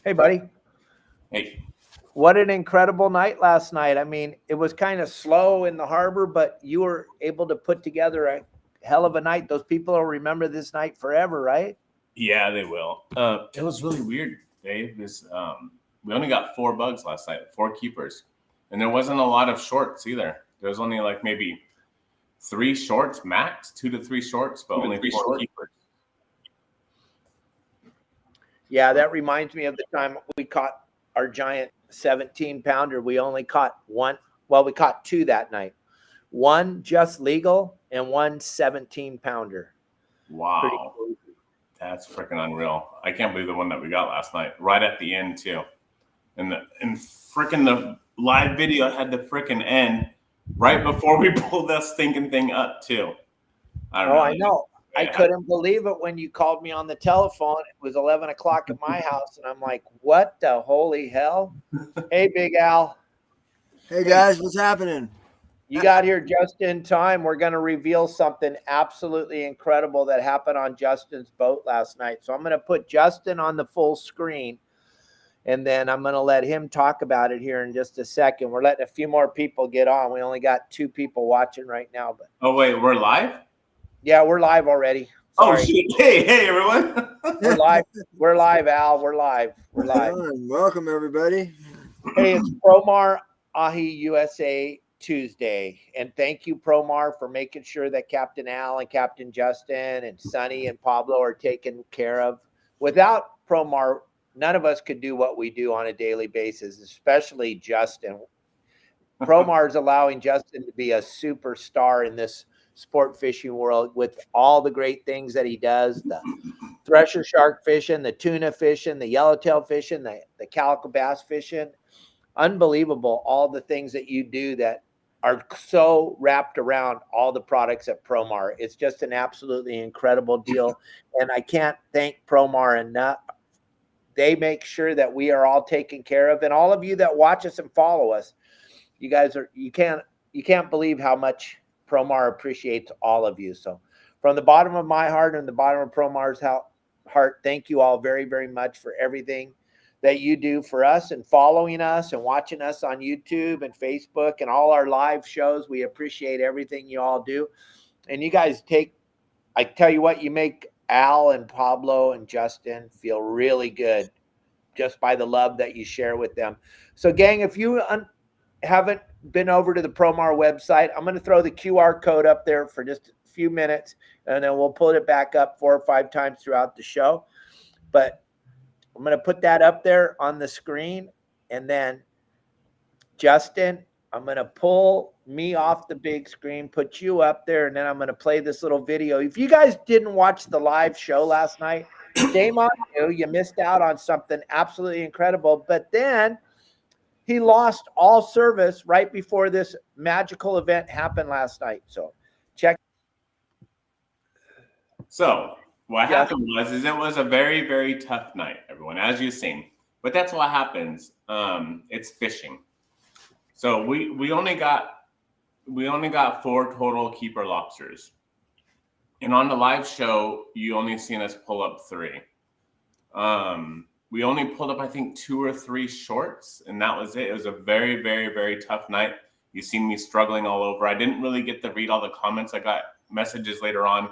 Hey, buddy. Hey. What an incredible night last night. I mean, it was kind of slow in the harbor, but you were able to put together a hell of a night. Those people will remember this night forever, right? Yeah, they will. It was really weird, Dave. We only got 4 bugs last night, 4 keepers. And there wasn't a lot of shorts either. There was only like maybe 3 shorts max, 2 to 3 shorts, but only 4 keepers. Yeah, that reminds me of the time we caught our giant 17-pounder. We only caught one. Well, we caught 2 that night. One just legal and one 17-pounder. Wow. That's freaking unreal. I can't believe the one that we got last night, right at the end too. And freaking the live video had the freaking end right before we pulled that stinking thing up too. I know. I couldn't believe it when you called me on the telephone. It was 11 o'clock at my house, and I'm like, what the holy hell? Hey, Big Al. Hey, guys, what's happening? You got here just in time. We're going to reveal something absolutely incredible that happened on Justin's boat last night. So I'm going to put Justin on the full screen, and then I'm going to let him talk about it here in just a second. We're letting a few more people get on. We only got 2 people watching right now. But oh, wait, we're live? Yeah, we're live already. Sorry. Oh, shit. Hey, everyone. We're live. We're live, Al. We're live. We're live. Welcome, everybody. Hey, it's Promar Ahi USA Tuesday. And thank you, Promar, for making sure that Captain Al and Captain Justin and Sonny and Pablo are taken care of. Without Promar, none of us could do what we do on a daily basis, especially Justin. Promar is allowing Justin to be a superstar in this sport fishing world with all the great things that he does, the thresher shark fishing, the tuna fishing, the yellowtail fishing, the calico bass fishing. Unbelievable, all the things that you do that are so wrapped around all the products at Promar. It's just an absolutely incredible deal, and I can't thank Promar enough. They make sure that we are all taken care of, and all of you that watch us and follow us, you guys are, you can't believe how much Promar appreciates all of you. So from the bottom of my heart and the bottom of Promar's heart, thank you all very, very much for everything that you do for us and following us and watching us on YouTube and Facebook and all our live shows. We appreciate everything you all do. And you guys I tell you what, you make Al and Pablo and Justin feel really good just by the love that you share with them. So gang, if you haven't been over to the Promar website, I'm going to throw the QR code up there for just a few minutes, and then we'll pull it back up 4 or 5 times throughout the show. But I'm going to put that up there on the screen, and then Justin, I'm going to pull me off the big screen, put you up there, and then I'm going to play this little video. If you guys didn't watch the live show last night, shame on you. You missed out on something absolutely incredible. But then he lost all service right before this magical event happened last night. So check. So what happened was it was a very, very tough night, everyone, as you've seen. But that's what happens. It's fishing. So we only got 4 total keeper lobsters. And on the live show, you only seen us pull up 3. We only pulled up, I think, 2 or 3 shorts, and that was it. It was a very, very, very tough night. You seen me struggling all over. I didn't really get to read all the comments. I got messages later on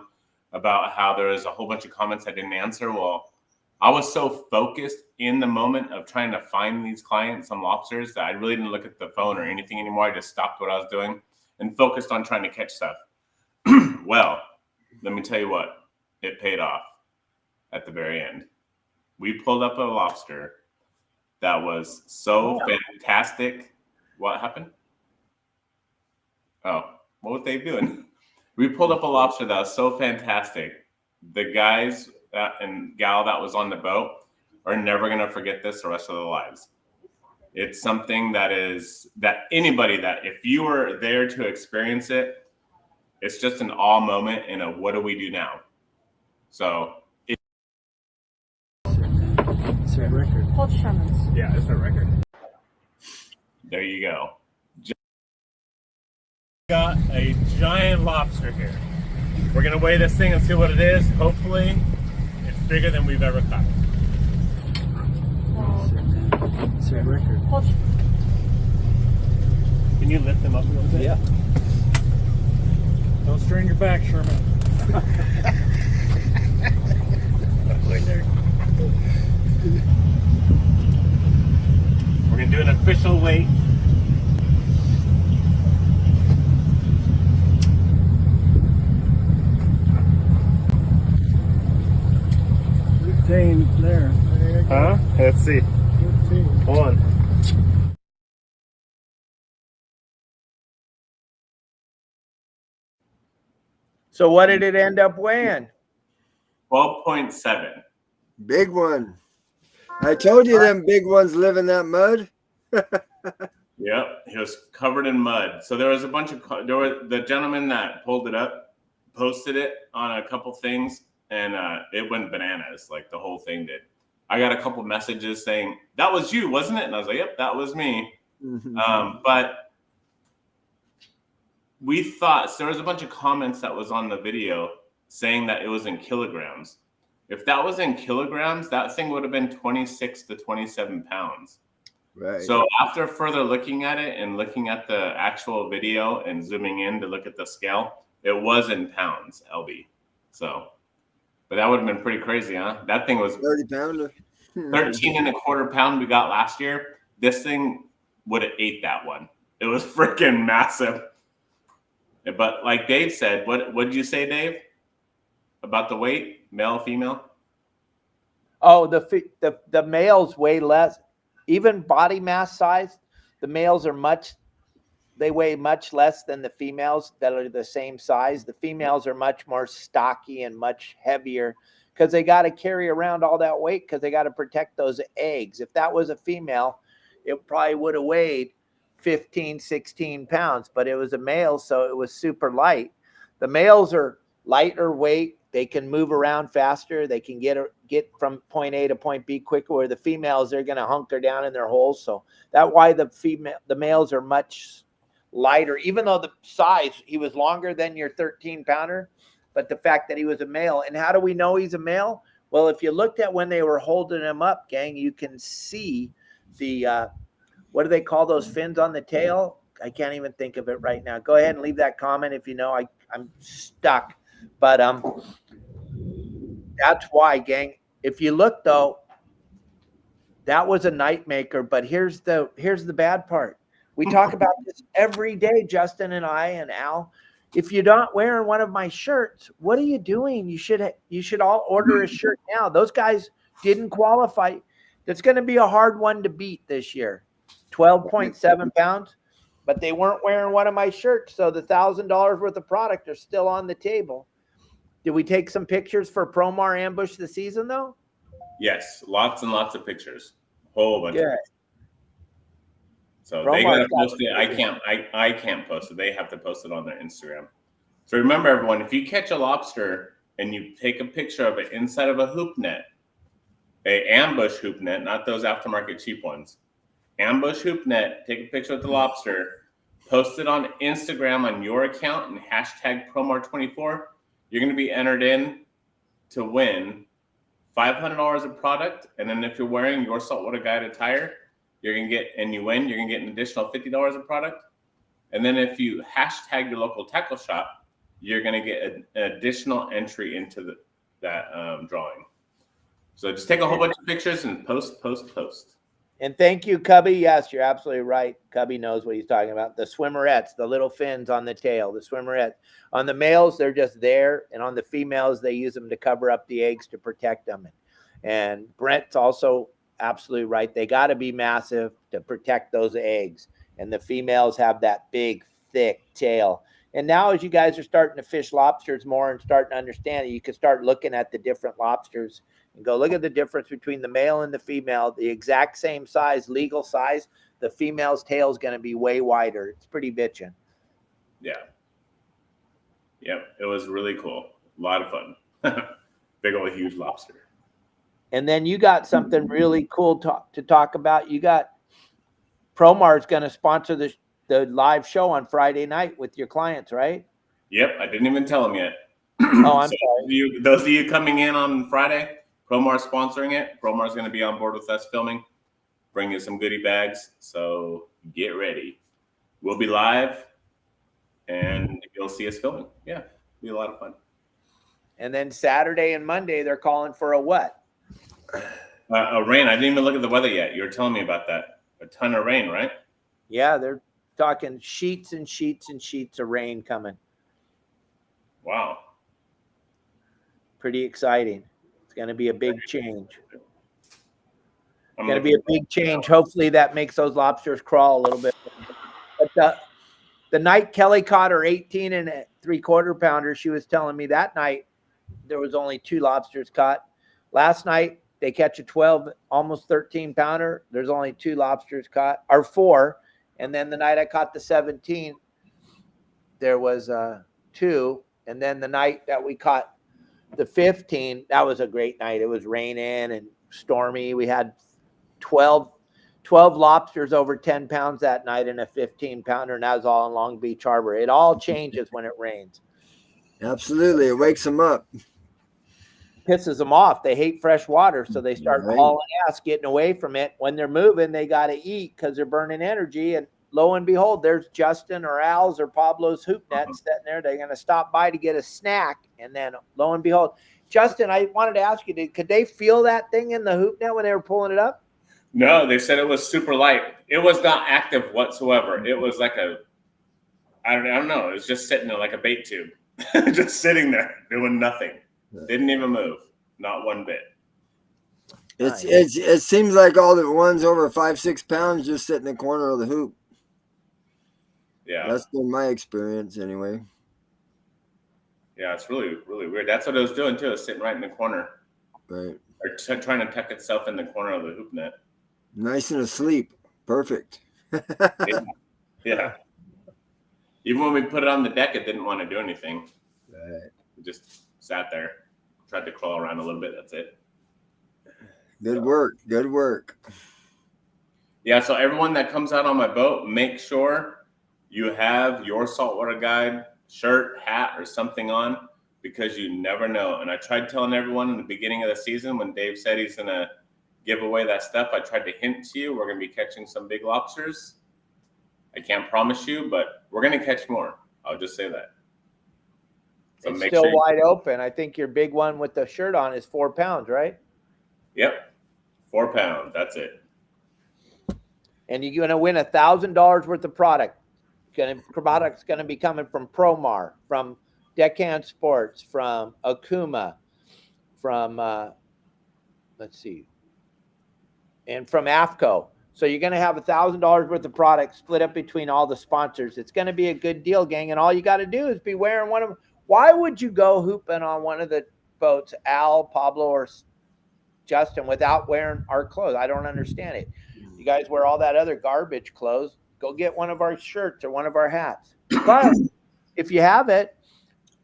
about how there was a whole bunch of comments I didn't answer. Well, I was so focused in the moment of trying to find these clients some lobsters that I really didn't look at the phone or anything anymore. I just stopped what I was doing and focused on trying to catch stuff. Well, let me tell you what, it paid off at the very end. We pulled up a lobster that was so fantastic. What happened? Oh, what was Dave doing? We pulled up a lobster that was so fantastic. The guys and gal that was on the boat are never going to forget this the rest of their lives. It's something that anybody that if you were there to experience it, it's just an awe moment and a what do we do now? So It's a record. yeah, it's a record. There you go. Got a giant lobster here. We're gonna weigh this thing and see what it is. Hopefully, it's bigger than we've ever caught. It's a record. Can you lift them up a little bit? Yeah. Don't strain your back, Sherman. We're going to do an official weight. There. Huh? Let's see. 15. Hold on. So what did it end up weighing? 12.7. Big one. I told you them big ones live in that mud. Yep, he was covered in mud. So there was a bunch of the gentleman that pulled it up, posted it on a couple things, and it went bananas. Like the whole thing did. I got a couple messages saying that was you, wasn't it? And I was like, yep, that was me. But we thought, so there was a bunch of comments that was on the video saying that it was in kilograms. If that was in kilograms, that thing would have been 26 to 27 pounds. Right. So after further looking at it and looking at the actual video and zooming in to look at the scale, it was in pounds, LB. So, but that would have been pretty crazy, huh? That thing was 30 pounder. 13.25 pound we got last year. This thing would have ate that one. It was freaking massive. But like Dave said, what did you say, Dave? About the weight, male, female? Oh, the males weigh less. Even body mass size, the males they weigh much less than the females that are the same size. The females are much more stocky and much heavier because they got to carry around all that weight because they got to protect those eggs. If that was a female, it probably would have weighed 15, 16 pounds, but it was a male, so it was super light. The males are lighter weight. They can move around faster. They can get from point A to point B quicker, where the females, they're going to hunker down in their holes. So that's why the males are much lighter, even though the size, he was longer than your 13 pounder, but the fact that he was a male. And how do we know he's a male? Well, if you looked at when they were holding him up, gang, you can see the, what do they call those fins on the tail? I can't even think of it right now. Go ahead and leave that comment if you know. I'm stuck. But that's why, gang. If you look though, that was a night maker. But here's the bad part. We talk about this every day, Justin and I and Al. If you're not wearing one of my shirts, what are you doing? You should all order a shirt now. Those guys didn't qualify. It's going to be a hard one to beat this year. 12.7 pounds, but they weren't wearing one of my shirts. So the $1,000 worth of product are still on the table. Did we take some pictures for Promar Ambush the season though? Yes, lots and lots of pictures. Whole bunch of pictures. So Promar they gotta post it. I can't post it. They have to post it on their Instagram. So remember, everyone, if you catch a lobster and you take a picture of it inside of a hoop net, a ambush hoop net, not those aftermarket cheap ones, ambush hoop net, take a picture of the lobster, post it on Instagram on your account and hashtag Promar24, you're going to be entered in to win $500 of product. And then if you're wearing your saltwater guide attire, you're going to get, and you win, you're going to get an additional $50 of product. And then if you hashtag your local tackle shop, you're going to get an additional entry into that drawing. So just take a whole bunch of pictures and post. And thank you, Cubby. Yes, you're absolutely right. Cubby knows what he's talking about. The swimmerettes, the little fins on the tail, the swimmerette. On the males, they're just there. And on the females, they use them to cover up the eggs to protect them. And Brent's also absolutely right. They got to be massive to protect those eggs. And the females have that big, thick tail. And now as you guys are starting to fish lobsters more and starting to understand it, you can start looking at the different lobsters and go look at the difference between the male and the female, the exact same size, legal size. The female's tail is going to be way wider. It's pretty bitchin'. Yeah. Yep. It was really cool. A lot of fun. Big old huge lobster. And then you got something really cool to talk about. You got Promar's going to sponsor the live show on Friday night with your clients, right? Yep. I didn't even tell them yet. Oh, I'm sorry. Those of you coming in on Friday, Promar's sponsoring it. Promar's going to be on board with us filming. bring you some goodie bags. So get ready. We'll be live, and you'll see us filming. Yeah, it'll be a lot of fun. And then Saturday and Monday, they're calling for a what? A rain. I didn't even look at the weather yet. You were telling me about that. A ton of rain, right? Yeah, they're talking sheets and sheets and sheets of rain coming. Wow. Pretty exciting. It's going to be a big change. I'm Going to be a big change. Hopefully that makes those lobsters crawl a little bit. But the night Kelly caught her 18 and a 3/4 pounder, she was telling me that night there was only 2 lobsters caught. Last night they catch a 12, almost 13 pounder. There's only 2 lobsters caught, or 4. And then the night I caught the 17, there was 2. And then the night that we caught the 15, that was a great night. It was raining and stormy. We had 12 lobsters over 10 pounds that night in a 15 pounder, and that was all in Long Beach Harbor. It all changes when it rains. Absolutely. It wakes them up. Pisses them off. They hate fresh water, so they start hauling ass, getting away from it. When they're moving, they got to eat because they're burning energy. And lo and behold, there's Justin or Al's or Pablo's hoop net sitting there. They're going to stop by to get a snack. And then lo and behold, Justin, I wanted to ask you, could they feel that thing in the hoop net when they were pulling it up? No, they said it was super light. It was not active whatsoever. It was like I don't know. It was just sitting there like a bait tube, just sitting there doing nothing. Didn't even move, not one bit. It seems like all the ones over 5-6 pounds just sit in the corner of the hoop. Yeah, that's been my experience anyway. Yeah, it's really, really weird. That's what it was doing too. It's sitting right in the corner, right, or trying to tuck itself in the corner of the hoop net. Nice and asleep. Perfect. Yeah. Even when we put it on the deck, it didn't want to do anything. Right. It just sat there, tried to crawl around a little bit. That's it. Good work. Good work. Yeah, so everyone that comes out on my boat, make sure you have your saltwater guide shirt, hat, or something on, because you never know. And I tried telling everyone in the beginning of the season when Dave said he's going to give away that stuff, I tried to hint to you, we're going to be catching some big lobsters. I can't promise you, but we're going to catch more. I'll just say that. So it's still wide open. I think your big one with the shirt on is 4 pounds, right? Yep. 4 pounds. That's it. And you're going to win $1,000 worth of product. Product's going to be coming from Promar, from Deckhand Sports, from Okuma, from, let's see, and from AFTCO. So you're going to have $1,000 worth of product split up between all the sponsors. It's going to be a good deal, gang. And all you got to do is be wearing one of them. Why would you go hooping on one of the boats, Al, Pablo, or Justin, without wearing our clothes? I don't understand it. You guys wear all that other garbage clothes. Go get one of our shirts or one of our hats. But if you have it,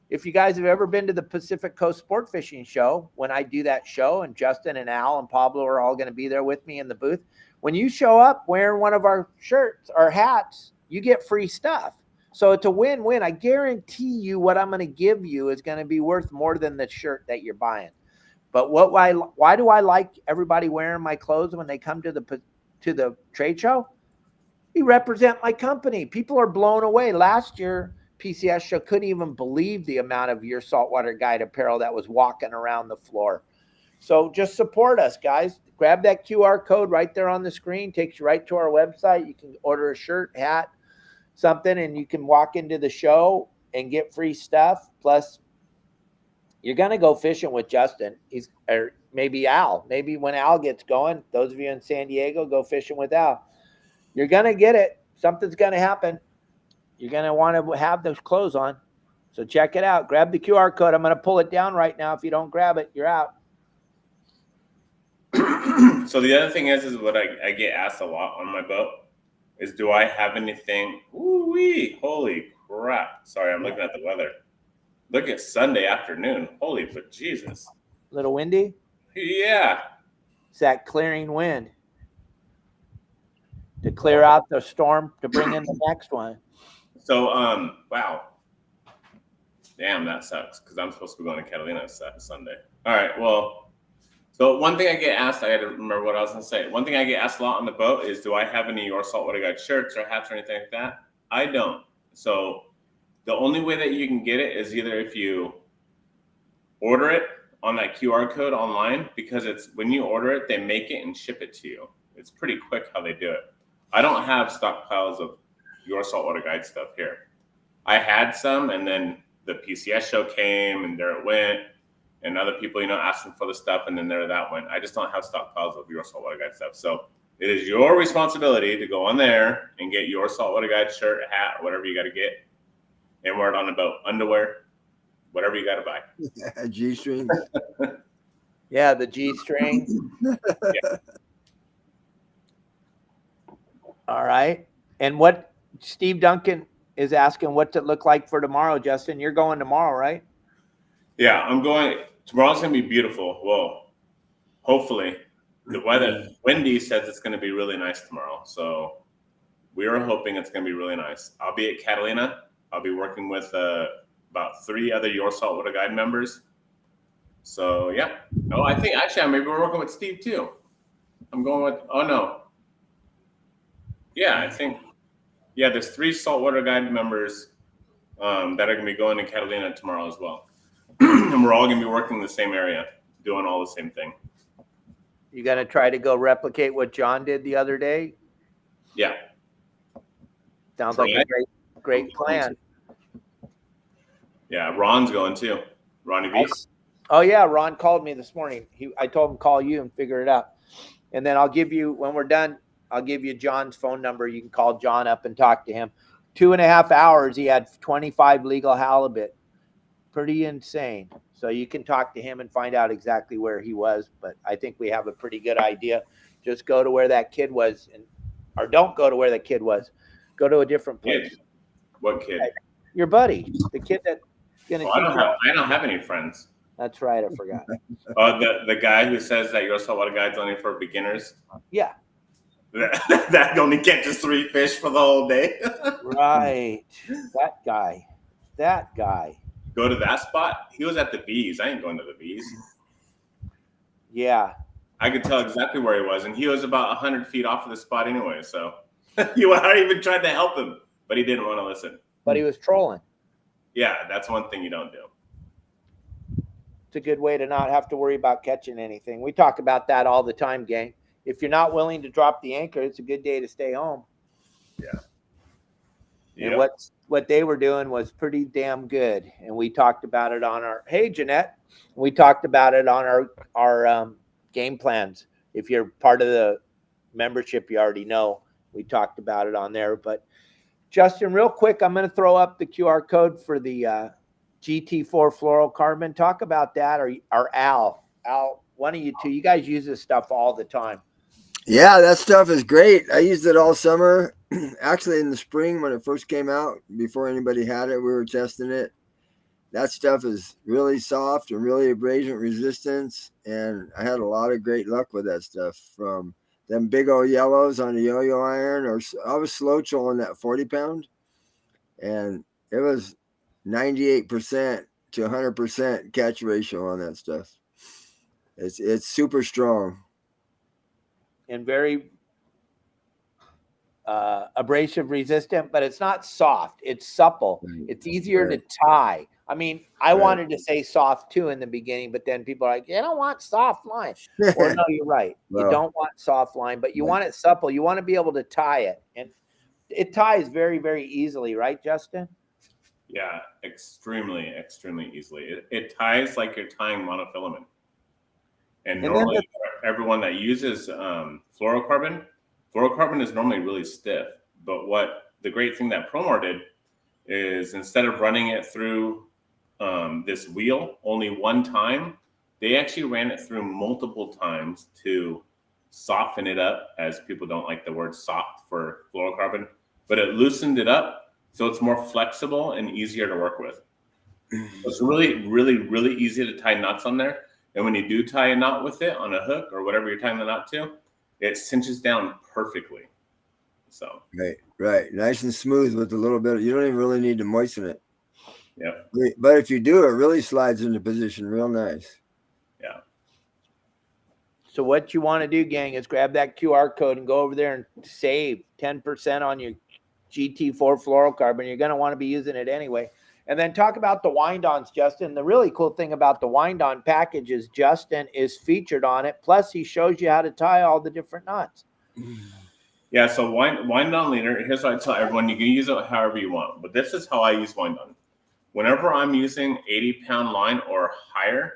if you guys have ever been to the Pacific Coast Sport Fishing Show, when I do that show, and Justin and Al and Pablo are all going to be there with me in the booth, when you show up wearing one of our shirts or hats, you get free stuff. So it's a win-win. I guarantee you what I'm going to give you is going to be worth more than the shirt that you're buying. But why do I like everybody wearing my clothes when they come to the trade show? We represent my company. People are blown away. Last year, PCS show couldn't even believe the amount of your saltwater guide apparel that was walking around the floor. So just support us, guys. Grab that QR code right there on the screen. Takes you right to our website. You can order a shirt, hat, something, and you can walk into the show and get free stuff. Plus, you're going to go fishing with Justin. Or maybe Al. Maybe when Al gets going, those of you in San Diego, go fishing with Al. You're going to get it. Something's going to happen. You're going to want to have those clothes on. So check it out. Grab the QR code. I'm going to pull it down right now. If you don't grab it, you're out. So the other thing is what I get asked a lot on my boat is, do I have anything? Ooh-wee, holy crap. Sorry, I'm looking at the weather. Look at Sunday afternoon. Holy but Jesus. Little windy? Yeah. It's that clearing wind to clear out the storm to bring in the next one. So, wow. Damn, that sucks, because I'm supposed to be going to Catalina Sunday. All right, well, So one thing I get asked, I got to remember what I was going to say. One thing I get asked a lot on the boat is, do I have any Your Saltwater Guide shirts or hats or anything like that? I don't. So the only way that you can get it is either if you order it on that QR code online, because it's when you order it, they make it and ship it to you. It's pretty quick how they do it. I don't have stockpiles of Your Saltwater Guide stuff here. I had some, and then the PCS show came, and there it went. And other people, asking for the stuff, and then there that went. I just don't have stockpiles of Your Saltwater Guide stuff. So it is your responsibility to go on there and get your Saltwater Guide shirt, hat, or whatever you got to get, and wear it on the boat. Underwear, whatever you got to buy. G-string. Yeah, the G-string. Yeah. All right. And what Steve Duncan is asking, what's it look like for tomorrow, Justin? You're going tomorrow, right? Yeah, I'm going. Tomorrow's going to be beautiful. Well, hopefully. The weather, Wendy says it's going to be really nice tomorrow. So we are hoping it's going to be really nice. I'll be at Catalina. I'll be working with about 3 other Your Saltwater Guide members. So, yeah. Oh, I think actually maybe we're working with Steve too. I'm going with, yeah, I think, there's 3 Saltwater Guide members that are going to be going to Catalina tomorrow as well. And we're all going to be working in the same area, doing all the same thing. You going to try to go replicate what John did the other day? Yeah. Sounds like a great plan. Yeah, Ron's going too. Ronnie B. Oh, yeah, Ron called me this morning. I told him call you and figure it out. And then I'll give you, when we're done, I'll give you John's phone number. You can call John up and talk to him. 2.5 hours, he had 25 legal halibut. Pretty insane. So you can talk to him and find out exactly where he was. But I think we have a pretty good idea. Just go to where that kid was, or don't go to where the kid was. Go to a different place. Kid. What kid? Your buddy, the kid that's gonna. I don't have any friends. That's right. I forgot. The guy who says that Your Saltwater Guide's only for beginners. Yeah. That only catches 3 fish for the whole day. Right. That guy. Go to that spot. He was at the B's. I ain't going to the B's. Yeah. I could tell exactly where he was, and he was about 100 feet off of the spot anyway. So I even tried to help him, but he didn't want to listen. But he was trolling. Yeah, that's one thing you don't do. It's a good way to not have to worry about catching anything. We talk about that all the time, gang. If you're not willing to drop the anchor, it's a good day to stay home. Yeah. And what they were doing was pretty damn good. And we talked about it on hey, Jeanette, we talked about it on our game plans. If you're part of the membership, you already know we talked about it on there. But Justin, real quick, I'm going to throw up the QR code for the GT4 fluorocarbon. Talk about that, or Al, one of you two. You guys use this stuff all the time. Yeah, that stuff is great. I used it all summer. Actually, in the spring when it first came out, before anybody had it, we were testing it. That stuff is really soft and really abrasion resistance. And I had a lot of great luck with that stuff, from them big old yellows on the yo-yo iron, or I was slow trolling that 40 pound. And it was 98% to 100% catch ratio on that stuff. It's super strong. And very abrasive resistant, but it's not soft. It's supple. Right. It's easier to tie. I mean, I wanted to say soft too in the beginning, but then people are like, "You don't want soft line." Well, no, you're right. You don't want soft line, but you want it supple. You want to be able to tie it, and it ties very, very easily, right, Justin? Yeah, extremely, extremely easily. It ties like you're tying monofilament. And normally, everyone that uses fluorocarbon is normally really stiff. But what the great thing that Promar did is, instead of running it through this wheel only one time, they actually ran it through multiple times to soften it up, as people don't like the word soft for fluorocarbon, but it loosened it up so it's more flexible and easier to work with. It's really, really, really easy to tie knots on there. And when you do tie a knot with it on a hook or whatever you're tying the knot to, it cinches down perfectly. So right, nice and smooth with a little bit. You don't even really need to moisten it. Yeah. But if you do, it really slides into position real nice. Yeah. So what you want to do, gang, is grab that QR code and go over there and save 10% on your GT4 fluorocarbon. You're going to want to be using it anyway. And then talk about the wind-ons, Justin. The really cool thing about the wind-on package is Justin is featured on it. Plus, he shows you how to tie all the different knots. Yeah, so wind-on leader, here's what I tell everyone. You can use it however you want. But this is how I use wind-on. Whenever I'm using 80-pound line or higher,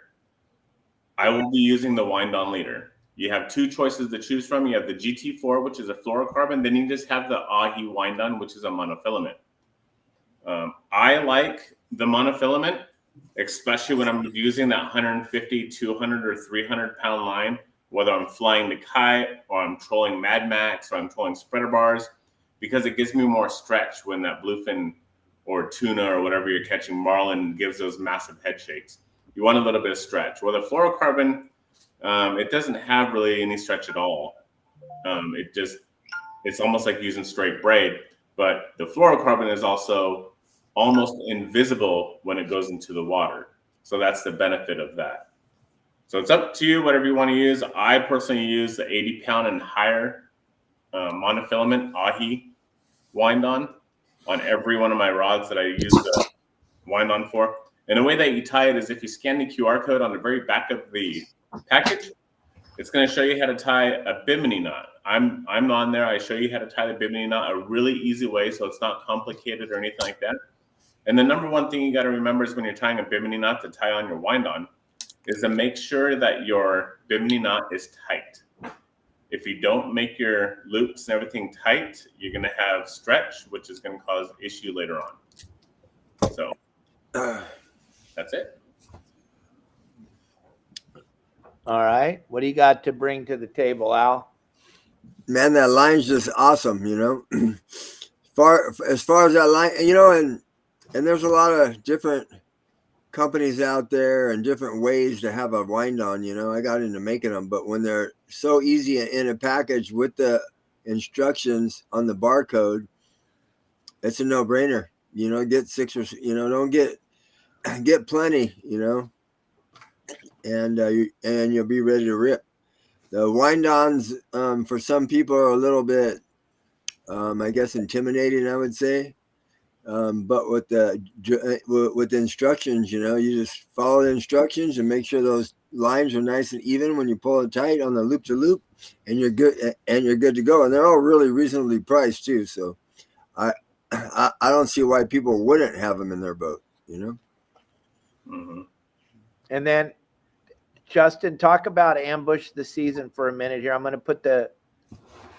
I will be using the wind-on leader. You have two choices to choose from. You have the GT4, which is a fluorocarbon. Then you just have the Ahi wind-on, which is a monofilament. I like the monofilament, especially when I'm using that 150, 200, or 300-pound line, whether I'm flying the kite or I'm trolling Mad Max or I'm trolling spreader bars, because it gives me more stretch when that bluefin or tuna or whatever you're catching, marlin, gives those massive head shakes. You want a little bit of stretch. Well, the fluorocarbon, it doesn't have really any stretch at all. It's almost like using straight braid, but the fluorocarbon is also almost invisible when it goes into the water. So that's the benefit of that. So it's up to you, whatever you want to use. I personally use the 80-pound and higher monofilament Ahi wind-on every one of my rods that I use the wind-on for. And the way that you tie it is if you scan the QR code on the very back of the package, it's going to show you how to tie a bimini knot. I'm on there. I show you how to tie the bimini knot, a really easy way, so it's not complicated or anything like that. And the number one thing you got to remember is when you're tying a bimini knot to tie on your wind-on is to make sure that your bimini knot is tight. If you don't make your loops and everything tight, you're going to have stretch, which is going to cause issue later on. So that's it. All right. What do you got to bring to the table, Al? Man, that line's just awesome, you know. As far as that line, you know, and there's a lot of different companies out there and different ways to have a wind on, you know. I got into making them, but when they're so easy in a package with the instructions on the barcode, it's a no-brainer. You know, get 6 or, you know, don't get plenty, you know, and you'll be ready to rip. The wind-ons for some people are a little bit, I guess, intimidating, I would say. But with the instructions, you know, you just follow the instructions and make sure those lines are nice and even when you pull it tight on the loop to loop, and you're good to go. And they're all really reasonably priced too. So I don't see why people wouldn't have them in their boat, you know. Mm-hmm. And then, Justin, talk about ambush the season for a minute here. I'm going to put the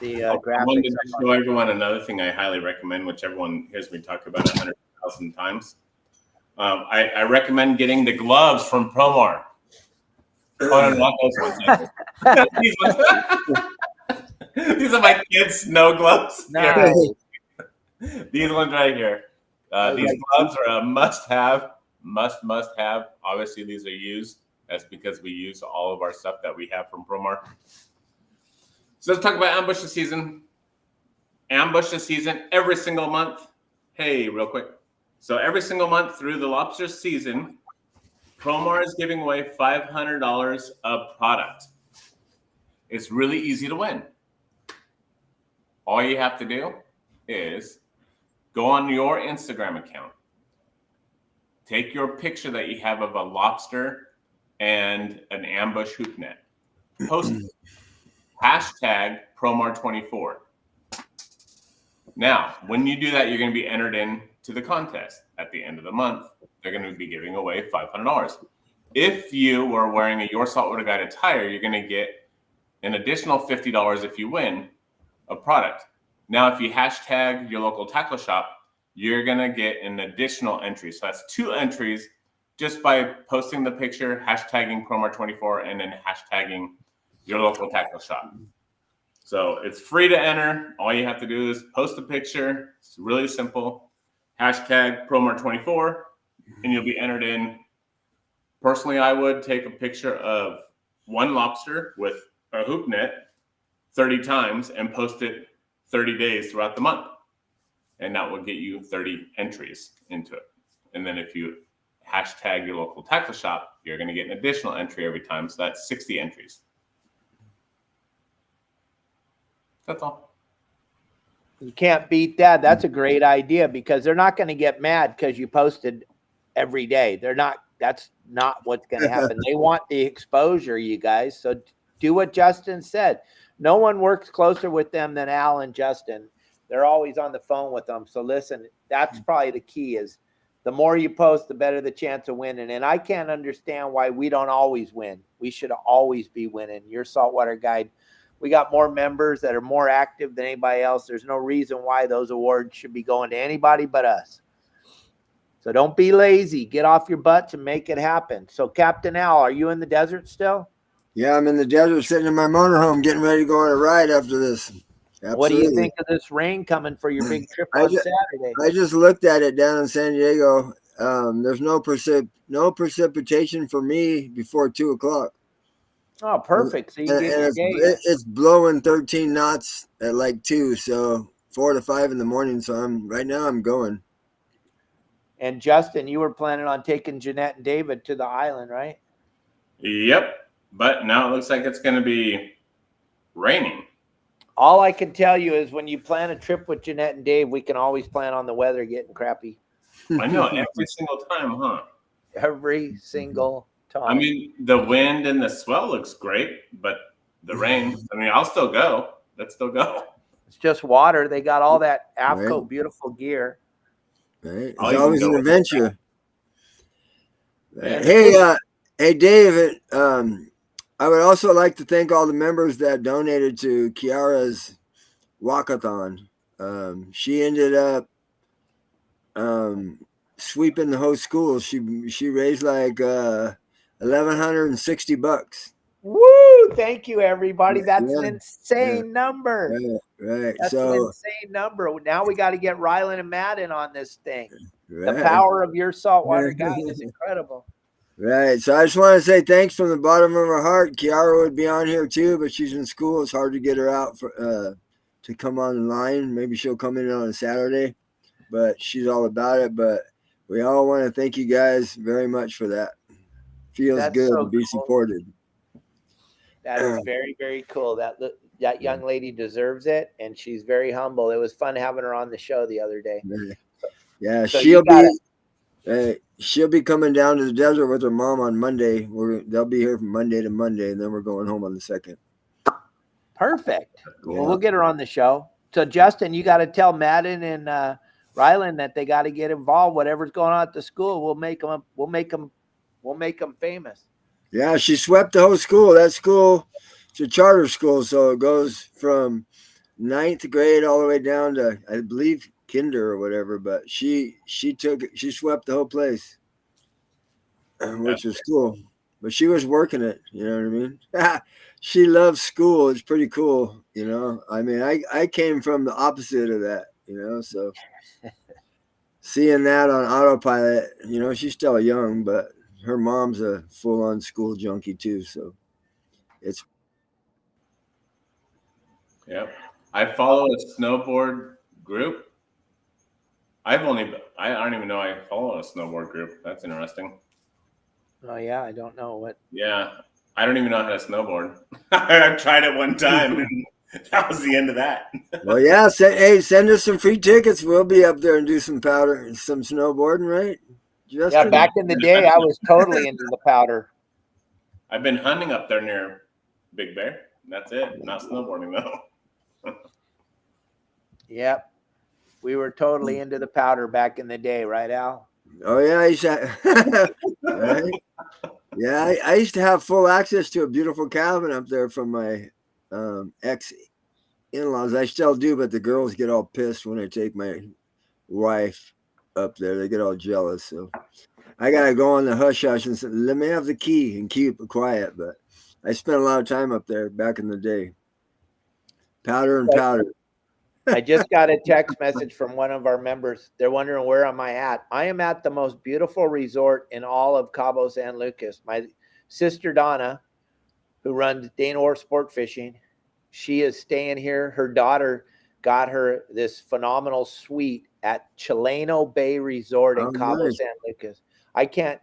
graphics. I wanted to show everyone another thing I highly recommend, which everyone hears me talk about 100,000 times. I recommend getting the gloves from Promar. Oh, no, not those ones. These are my kids' snow gloves. Nice. These ones right here. These gloves are a must-have. Obviously, these are used. That's because we use all of our stuff that we have from Promar. So let's talk about ambush the season. Ambush the season every single month. Hey, real quick. So every single month through the lobster season, Promar is giving away $500 of product. It's really easy to win. All you have to do is go on your Instagram account. Take your picture that you have of a lobster and an ambush hoop net. Post it. Hashtag Promar24. Now, when you do that, you're going to be entered into the contest. At the end of the month, they're going to be giving away $500. If you were wearing a Your Saltwater Guide attire, you're going to get an additional $50 if you win a product. Now, if you hashtag your local tackle shop, you're going to get an additional entry. So that's 2 entries just by posting the picture, hashtagging Promar24, and then hashtagging your local tackle shop. So it's free to enter. All you have to do is post a picture. It's really simple. Hashtag Promar24, and you'll be entered in. Personally, I would take a picture of one lobster with a hoop net 30 times and post it 30 days throughout the month. And that will get you 30 entries into it. And then if you hashtag your local tackle shop, you're going to get an additional entry every time. So that's 60 entries. That's all. You can't beat that. That's a great idea because they're not going to get mad because you posted every day. They're not. That's not what's going to happen. They want the exposure, you guys. So do what Justin said. No one works closer with them than Al and Justin. They're always on the phone with them. So listen, that's probably the key is the more you post, the better the chance of winning. And I can't understand why we don't always win. We should always be winning. Your Saltwater Guide, we got more members that are more active than anybody else. There's no reason why those awards should be going to anybody but us. So don't be lazy. Get off your butts and make it happen. So Captain Al, are you in the desert still? Yeah, I'm in the desert sitting in my motorhome getting ready to go on a ride after this. Absolutely. What do you think of this rain coming for your big trip on Saturday? I just looked at it down in San Diego. There's no precipitation for me before 2 o'clock. Oh, perfect. So you get your day. It's blowing 13 knots at like 2, so 4 to 5 in the morning. So right now I'm going. And Justin, you were planning on taking Jeanette and David to the island, right? Yep. But now it looks like it's going to be raining. All I can tell you is when you plan a trip with Jeanette and Dave, we can always plan on the weather getting crappy. I know, every single time, huh? Every single time. I mean, the wind and the swell looks great, but the rain, I mean, I'll still go. Let's still go. It's just water. They got all that AFTCO beautiful gear. Right. It's always an adventure. Hey, hey, Dave, I would also like to thank all the members that donated to Kiara's walkathon. She ended up sweeping the whole school. She raised like $1,160. Woo! Thank you, everybody. That's an insane number. Right. That's an insane number. Now we got to get Rylan and Matt in on this thing. Right. The power of your Saltwater Guide is incredible. Right. So I just want to say thanks from the bottom of our heart. Kiara would be on here too, but she's in school. It's hard to get her out for to come online. Maybe she'll come in on a Saturday, but she's all about it. But we all want to thank you guys very much for that. Feels good to be supported. That is very, very cool. That young lady deserves it, and she's very humble. It was fun having her on the show the other day. Yeah, so she'll be coming down to the desert with her mom on Monday. They'll be here from Monday to Monday, and then we're going home on the 2nd. Perfect. Yeah. Well, we'll get her on the show. So, Justin, you got to tell Madden and Rylan that they got to get involved. Whatever's going on at the school, we'll make them famous. Yeah, she swept the whole school. That school, it's a charter school, so it goes from 9th grade all the way down to, I believe, kinder or whatever. But she swept the whole place, which was cool. But she was working it, you know what I mean? She loves school. It's pretty cool, you know. I mean, I came from the opposite of that, you know. So seeing that on autopilot, you know, she's still young, but her mom's a full-on school junkie too, so it's. Yep, I follow a snowboard group. I don't even know I follow a snowboard group. That's interesting. Oh yeah, I don't know what. Yeah, I don't even know how to snowboard. I tried it one time, and that was the end of that. Well, yeah, send us some free tickets. We'll be up there and do some snowboarding, right? Yeah, back in the day, I was totally into the powder. I've been hunting up there near Big Bear. That's it. Not snowboarding, though. Yep. We were totally into the powder back in the day, right, Al? Oh, yeah. Right? Yeah, I used to have full access to a beautiful cabin up there from my ex-in-laws. I still do, but the girls get all pissed when I take my wife up there. They get all jealous, so I gotta go on the hush hush and say, let me have the key and keep it quiet. But I spent a lot of time up there back in the day. Powder. I just got a text message from one of our members. They're wondering where am I at. I am at the most beautiful resort in all of Cabo San Lucas. My sister Donna, who runs Dana Wharf Sport Fishing, she is staying here. Her daughter got her this phenomenal suite at Chileno Bay Resort in Cabo San Lucas. I can't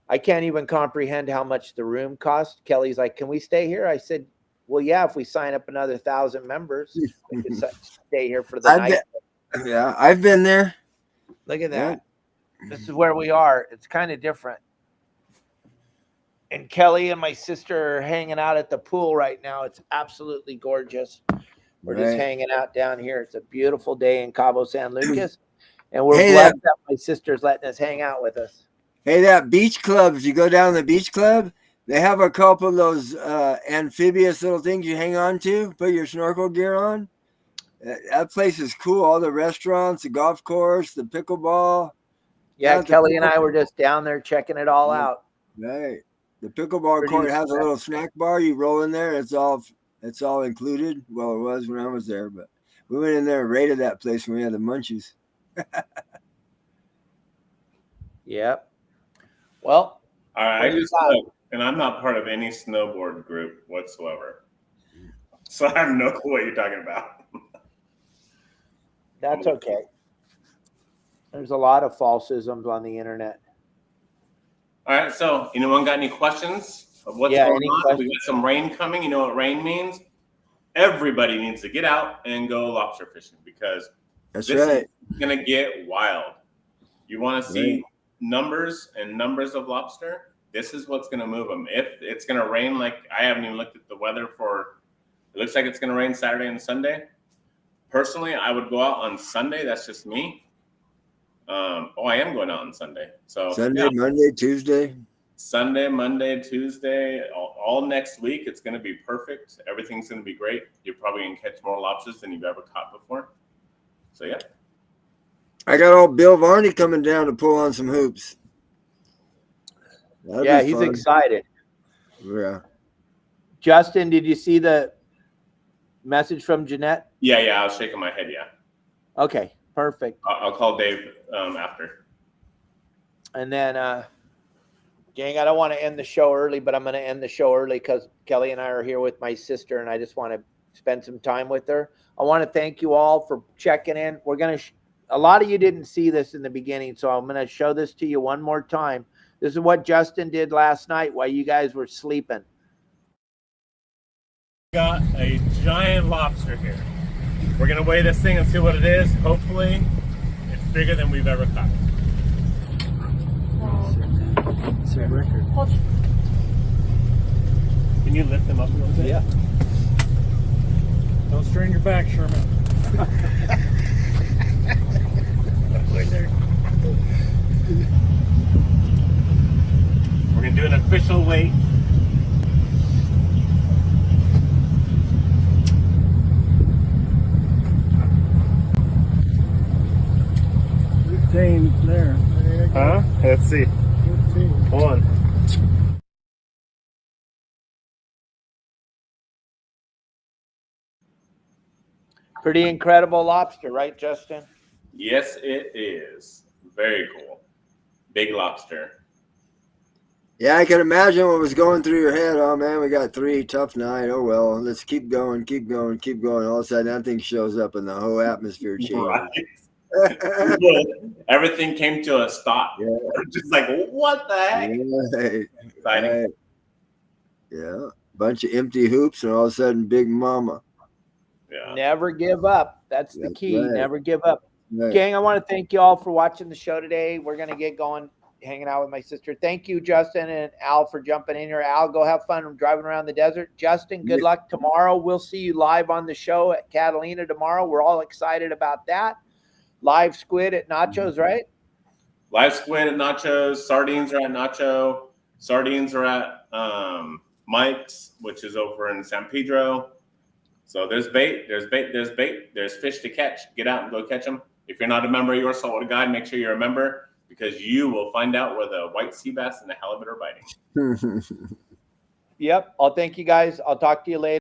even comprehend how much the room cost. Kelly's like, can we stay here? I said, well, yeah, if we sign up another 1,000 members, we could stay here for the I've night. Yeah, I've been there. Look at Yeah. that. This is where we are. It's kind of different. And Kelly and my sister are hanging out at the pool right now. It's absolutely gorgeous. We're just hanging out down here. It's a beautiful day in Cabo San Lucas. And we're blessed that my sister's letting us hang out with us. Hey, that beach club, if you go down to the beach club, they have a couple of those amphibious little things you hang on to, put your snorkel gear on. That place is cool. All the restaurants, the golf course, the pickleball. Yeah, Kelly and I were just down there checking it all out. Right. The pickleball court has a little snack bar. You roll in there. It's all included. Well, it was when I was there, but we went in there and raided that place when we had the munchies. Yep. Well, and I'm not part of any snowboard group whatsoever, so I have no clue what you're talking about. That's okay. There's a lot of falsisms on the internet. All right, so anyone got any questions of what's going on? We got some rain coming. You know what rain means? Everybody needs to get out and go lobster fishing because this is going to get wild. You want to see numbers and numbers of lobster? This is what's going to move them. If it's going to rain, like I haven't even looked at the weather for, it looks like it's going to rain Saturday and Sunday. Personally, I would go out on Sunday. That's just me. I am going out on Sunday. So Sunday, Monday, Tuesday. Sunday, Monday, Tuesday, all next week. It's going to be perfect. Everything's going to be great. You're probably going to catch more lobsters than you've ever caught before. So, yeah. I got old Bill Varney coming down to pull on some hoops. Yeah, he's excited. Yeah. Justin, did you see the message from Jeanette? Yeah, I was shaking my head, yeah. Okay, perfect. I'll call Dave after. And then, gang, I don't want to end the show early, but I'm going to end the show early because Kelly and I are here with my sister, and I just want to spend some time with her. I want to thank you all for checking in. We're going to a lot of you didn't see this in the beginning, so I'm going to show this to you one more time. This is what Justin did last night while you guys were sleeping. Got a giant lobster here. We're going to weigh this thing and see what it is. Hopefully, it's bigger than we've ever caught. It's a record. Can you lift them up a little bit? Yeah. Don't strain your back, Sherman. We're going to do an official weight. There. Huh? Let's see. 15. Hold on. Pretty incredible lobster, right, Justin? Yes, it is. Very cool. Big lobster. Yeah, I can imagine what was going through your head. Oh, man, we got 3, tough night. Oh, well, let's keep going. All of a sudden, that thing shows up and the whole atmosphere changes. Right. Everything came to a stop. Yeah. Just like, what the heck? Right. Exciting. Right. Yeah. Bunch of empty hoops and all of a sudden, big mama. Yeah. Never give up. That's the key. Right. Never give up. Right. Gang, I want to thank you all for watching the show today. We're going to get going, hanging out with my sister. Thank you, Justin and Al, for jumping in here. Al, go have fun driving around the desert. Justin, good luck tomorrow. We'll see you live on the show at Catalina tomorrow. We're all excited about that. Live squid at Nacho's, right? Live squid at Nacho's. Sardines are at Nacho. Sardines are at Mike's, which is over in San Pedro. So there's bait. There's fish to catch. Get out and go catch them. If you're not a member of Your Saltwater Guide, make sure you're a member because you will find out where the white sea bass and the halibut are biting. Yep. I'll thank you guys. I'll talk to you later.